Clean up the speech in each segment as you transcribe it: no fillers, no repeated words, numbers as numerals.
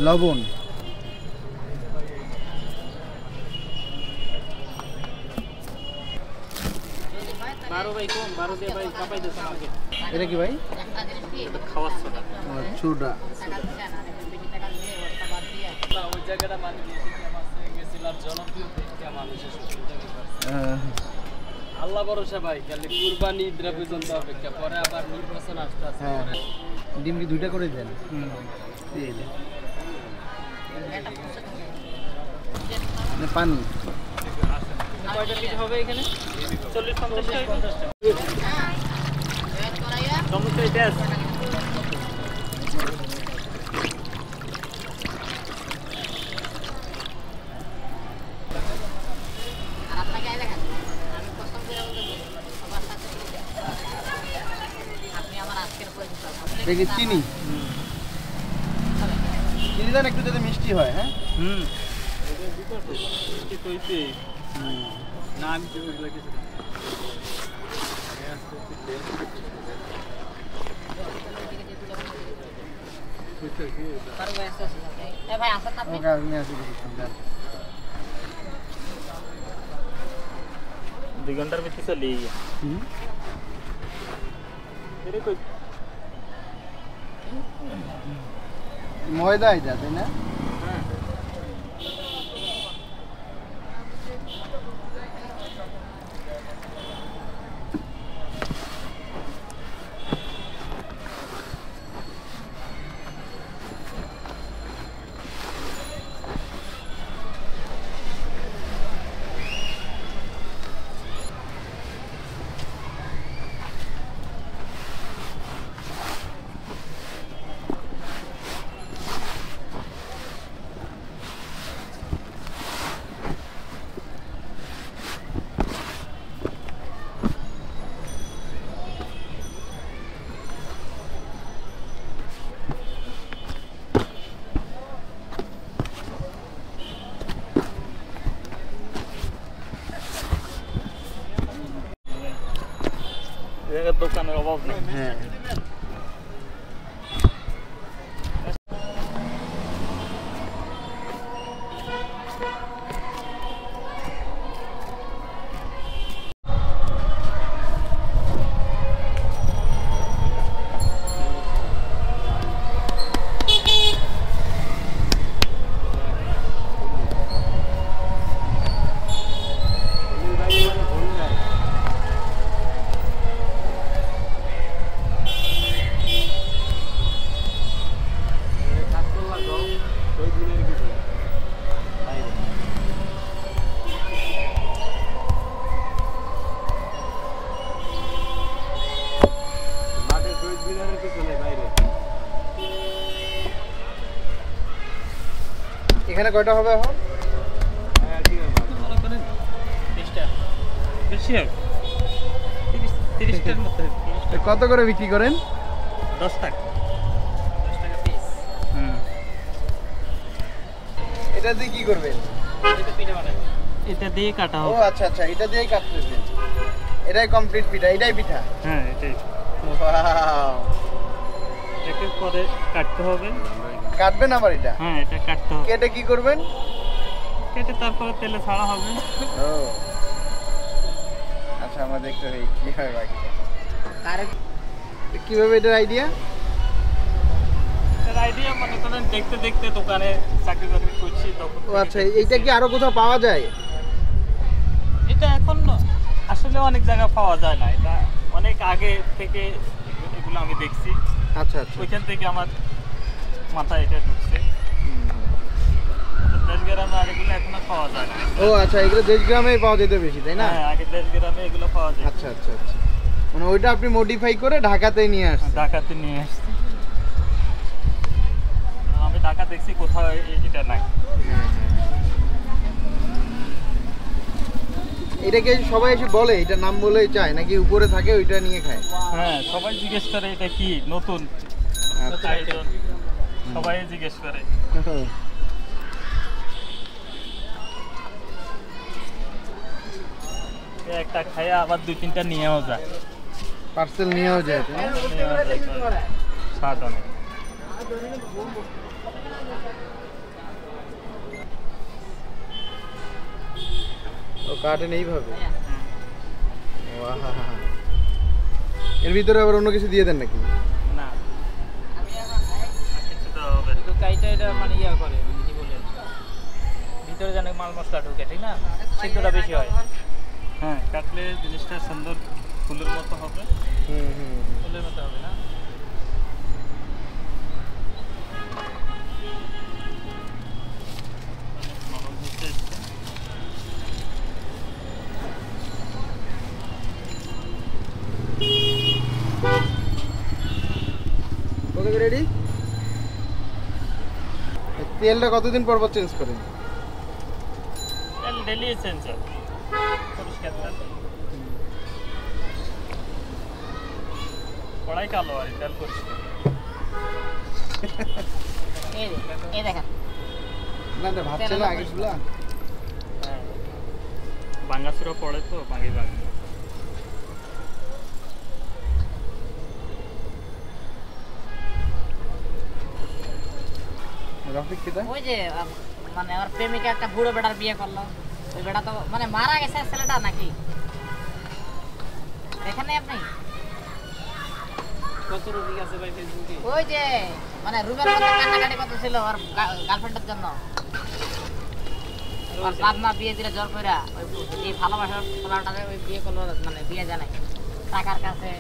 লবণ এটা কি ভাই? খাওয়ার সোডা। সোডা। আল্লাহ ভরসা ভাই, খালি কুরবানি ঈদরা পর্যন্ত অপেক্ষা, পরে আবার নির্বাচন আসতে আসতে। ডিম কি দুইটা করে দেন? পানি কয়টা পিঠা হবে এখানে? 40-50 টাকা। 50 টাকা। সমস্যা এটা আছে। চিনি চিনি দেন একটু যাতে মিষ্টি হয়। হ্যাঁ না আমি কিছু দুই ঘন্টার ভিতরে চলে ময়দা এটা তাই না? দোকানের অভাব নেই। হ্যাঁ এখানে কয়টা হবে এখন? কত করে বিক্রি করেন? 10 টাকা। 10 টাকা পিস। এটা দিয়ে কি করবেন? এটা পিঠা বানাই। এটা দিয়ে কাটা হবে। ও আচ্ছা আচ্ছা, এটা দিয়েই কাটতেছেন। এটাই কমপ্লিট পিঠা, এটাই পিঠা। হ্যাঁ এটাই। ওয়াও, এটাকে পরে কাটতে হবে। কাটবেন আবার এটা? হ্যাঁ এটা কাটতে হবে। কেটে কি করবেন? কেটে তারপরে তেলে ছাড়া হবে। ও আচ্ছা, আমরা দেখতে হই কি হয় বাকি। কিভাবে এটার আইডিয়া? এর আইডিয়া মনে করেন দেখতে দেখতে দোকানে চাকরি করছি তখন। ও আচ্ছা, এইটা কি আরো কোথাও পাওয়া যায়? এটা এখন আসলে অনেক জায়গা পাওয়া যায় না, এটা অনেক আগে থেকে এগুলো আমি দেখছি। আচ্ছা আচ্ছা, ওইখান থেকে আমার মাথায় এটা ঢুকছে। দেশ গ্রামে আর এগুলো এখন পাওয়া যায় না। ও আচ্ছা, এগুলো দেশ গ্রামেই পাওয়া যেত বেশি তাই না? হ্যাঁ আগে দেশ গ্রামে এগুলো পাওয়া যায়। আচ্ছা আচ্ছা আচ্ছা, মানে ওইটা আপনি মডিফাই করে ঢাকাতে নিয়ে আসছেন? ঢাকাতে নিয়ে আসছি। আমি ঢাকা দেখছি কোথাও এটা নাই। এটাকে সবাই এসে বলে, এটা নাম বলেই চায় নাকি উপরে থাকে ওইটা নিয়ে খায়? হ্যাঁ সবাই জিজ্ঞেস করে এটা কি নতুন আইটেম, সবাই জিজ্ঞেস করে। একটা খায় আবার 2-3টা নিয়েও যায়, পার্সেল নিয়েও যায়। স্বাদ অনেক। কাটেন এইভাবে? হ্যাঁ। ওয়াহ, এর ভিতরে আবার অন্য কিছু দিয়ে দেন নাকি? না আমি এখন আর কিছু দেওয়া হবে না। তো কাইটা এটা মানে ইয়া করে মানে কি বলে ভিতরে যেন মাল মশলা ঢুকে ঠিক না সিদ্ধটা বেশি হয় হ্যাঁ কাটলে জিনিসটা সুন্দর ফুলের মতো হবে। হুম হুম। ফুলের মতো হবে না অনেক নরম হচ্ছে এসছে। কত করে রেডি? তেলটা কতদিন পর পর চেঞ্জ করেন? তেল ডেলি চেঞ্জ হয় পরিষ্কার তেল। কড়াই কালো আর তেল পরিষ্কার। এই দেখেন না এটা ভাত ছিল আগে ছিল। হ্যাঁ ভাঙাচুরা পড়ে তো ভাঙি ভাঙি। রফিক কিটা? ওই যে মানে আমার প্রেমিকা একটা বুড়ো বেটার বিয়ে করলো, ওই বেটা তো মানে মারা গেছে ছেলেটা নাকি দেখেন নাই আপনি? কত রুগী আছে ভাই ফেসবুকে ওই যে মানে রুমের মধ্যে কান্নাকাটি কত ছিল আর গার্লফ্রেন্ডের জন্য, আর বাপ মা বিয়ে দিলে জোর কইরা ওই এই ভালোবাসার পোলাটারে ওই বিয়ে করলো, মানে বিয়ে জানাই টাকার কাছে।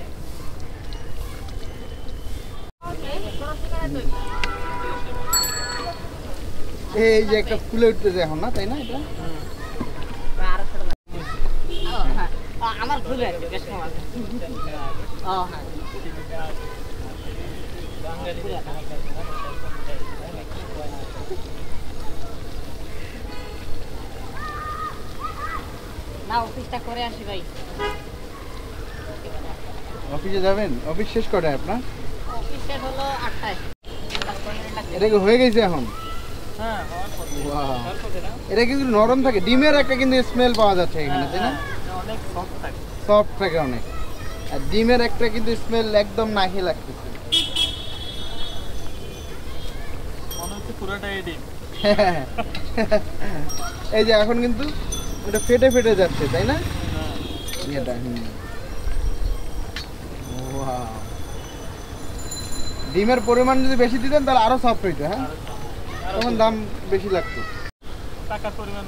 এই যে একটা ফুলে উঠতেছে এখন না, তাই না এটা? আরো ছোট লাগে। ও, হ্যাঁ। ও, আমার ভুল হয়েছে বেশ কম আছে। ও হ্যাঁ না অফিসটা করে আসি ভাই। অফিসে যাবেন? অফিস শেষ করে আপনার? অফিস শেষ হলো 8টায়। এটা কি হয়ে গেছে এখন? হ্যাঁ হওয়ার পথে Wow. হওয়ার পথে না এটা কিন্তু নরম থাকে, ডিমের একটা কিন্তু স্মেল পাওয়া যাচ্ছে এখানে, তাই না? এটা অনেক সফট থাকে। সফট থাকে অনেক, আর ডিমের একটা কিন্তু স্মেল একদম নাহি লাগতেছে। মনে হচ্ছে পুরোটাই ডিম। এই যে এখন কিন্তু এটা ফেটে ফেটে যাচ্ছে, তাই না? হ্যাঁ এটা Wow. ডিমের পরিমাণ যদি বেশি দিতেন তাহলে আরো সফট হইতো, হ্যাঁ তখন দাম বেশি লাগতো। টাকার পরিমাণ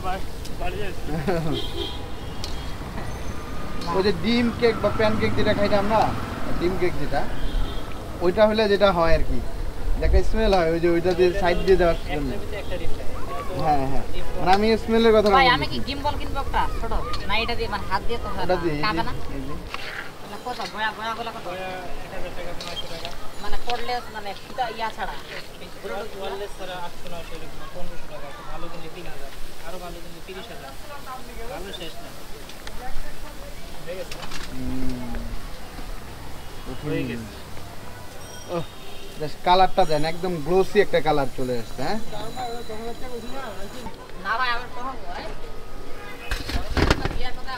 বাড়িয়েছে। ওই যে ডিম কেক বা প্যান কেক যেটা খাই না আমরা, ডিম কেক যেটা, ওইটা হলে যেটা হয় আর কি, একটা স্মেল হয় ওই যে ওইটা দিয়ে সাইড দিয়ে দেওয়ার জন্য। একটার ভিতরে একটা ডিম থাকে হ্যাঁ হ্যাঁ, মানে আমি স্মেলের কথা ভাই বলছি। আমি কি গিম্বল কিনবো একটা ছোট, না এটা দিয়ে মানে হাত দিয়ে তো ওটা দিয়ে কাবে না? এই যে মানে কত বয়া বয়া গুলো কত? 1000 টাকা 900 টাকা মানে করলেস মানে ফিতা ইয়া ছাড়া ওয়ারলেস ছাড়া 800 900 এরকম 1500 টাকা আছে। ভালো কিনলে 3000 আরো ভালো কিনলে 30000 ভালো শেষ না হয়ে গেছে হয়ে গেছে। ওহ, জাস্ট কালারটা দেন, একদম গ্লোসি একটা কালার চলে আসছে, হ্যাঁ না ভাই আমার কখন হয়